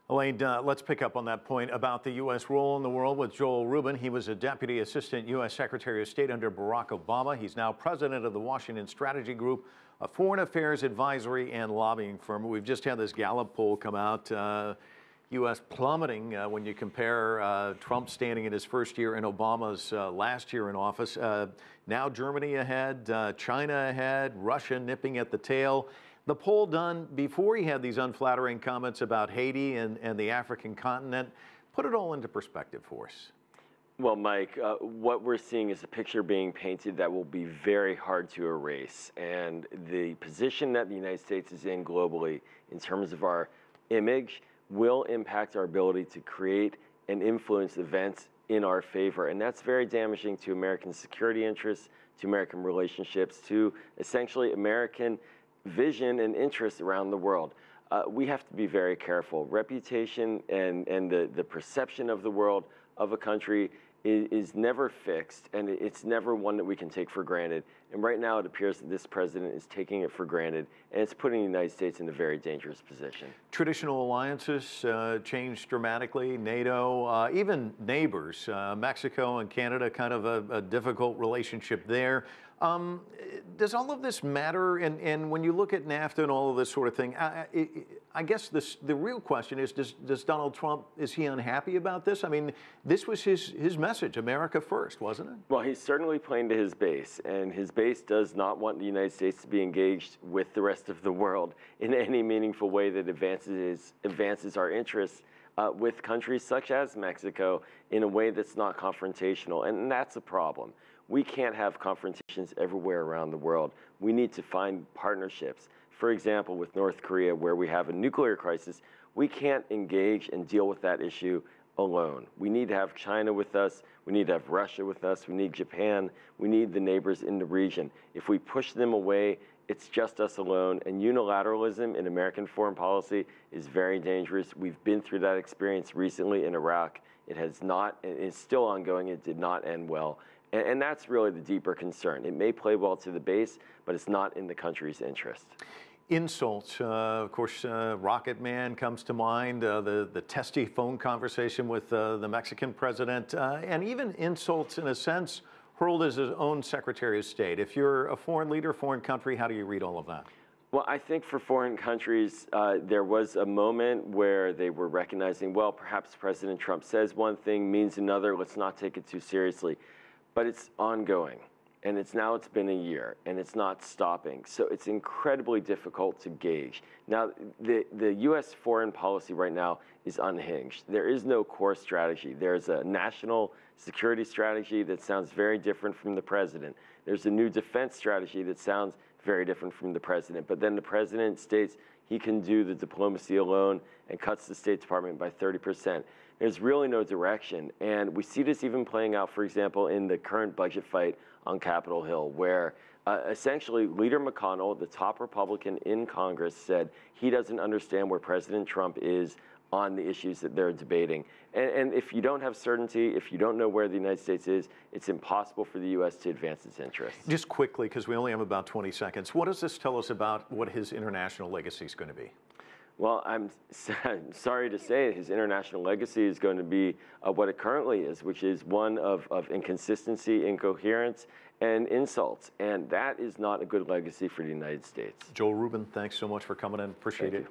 Elaine, let's pick up on that point about the U.S. role in the world with Joel Rubin. He was a Deputy Assistant U.S. Secretary of State under Barack Obama. He's now president of the Washington Strategy Group, a foreign affairs advisory and lobbying firm. We've just had this Gallup poll come out, U.S. plummeting when you compare Trump standing in his first year and Obama's last year in office. Now Germany ahead, China ahead, Russia nipping at the tail. The poll done before he had these unflattering comments about Haiti and the African continent. Put it all into perspective for us. Well, Mike, what we're seeing is a picture being painted that will be very hard to erase. And the position that the United States is in globally in terms of our image will impact our ability to create and influence events in our favor. And that's very damaging to American security interests, to American relationships, to essentially American vision and interest around the world. We have to be very careful. Reputation and the perception of the world of a country is never fixed, and it's never one that we can take for granted. And right now it appears that this president is taking it for granted, and it's putting the United States in a very dangerous position. Traditional alliances changed dramatically. NATO, even neighbors, Mexico and Canada, kind of a difficult relationship there. Does all of this matter? And when you look at NAFTA and all of this sort of thing, I guess the real question is, does Donald Trump, is he unhappy about this? I mean, this was his message, America first, wasn't it? Well, he's certainly playing to his base, and his base does not want the United States to be engaged with the rest of the world in any meaningful way that advances our interests with countries such as Mexico in a way that's not confrontational, and that's a problem. We can't have confrontations everywhere around the world. We need to find partnerships. For example, with North Korea, where we have a nuclear crisis, we can't engage and deal with that issue alone. We need to have China with us. We need to have Russia with us. We need Japan. We need the neighbors in the region. If we push them away, it's just us alone. And unilateralism in American foreign policy is very dangerous. We've been through that experience recently in Iraq. It has not, it's still ongoing. It did not end well. And that's really the deeper concern. It may play well to the base, but it's not in the country's interest. Insults, of course, Rocket Man comes to mind, the testy phone conversation with the Mexican president, and even insults, in a sense, hurled as his own Secretary of State. If you're a foreign leader, foreign country, how do you read all of that? Well, I think for foreign countries, there was a moment where they were recognizing, well, perhaps President Trump says one thing, means another, let's not take it too seriously. But it's ongoing, and it's been a year, and it's not stopping. So it's incredibly difficult to gauge. Now, the U.S. foreign policy right now is unhinged. There is no core strategy. There's a national security strategy that sounds very different from the president. There's a new defense strategy that sounds very different from the president. But then the president states he can do the diplomacy alone and cuts the State Department by 30%. There's really no direction. And we see this even playing out, for example, in the current budget fight on Capitol Hill, where essentially Leader McConnell, the top Republican in Congress, said he doesn't understand where President Trump is on the issues that they're debating. And if you don't have certainty, if you don't know where the United States is, it's impossible for the U.S. to advance its interests. Just quickly, because we only have about 20 seconds, what does this tell us about what his international legacy is going to be? Well, I'm sorry to say his international legacy is going to be what it currently is, which is one of inconsistency, incoherence, and insults. And that is not a good legacy for the United States. Joel Rubin, thanks so much for coming in. Appreciate it.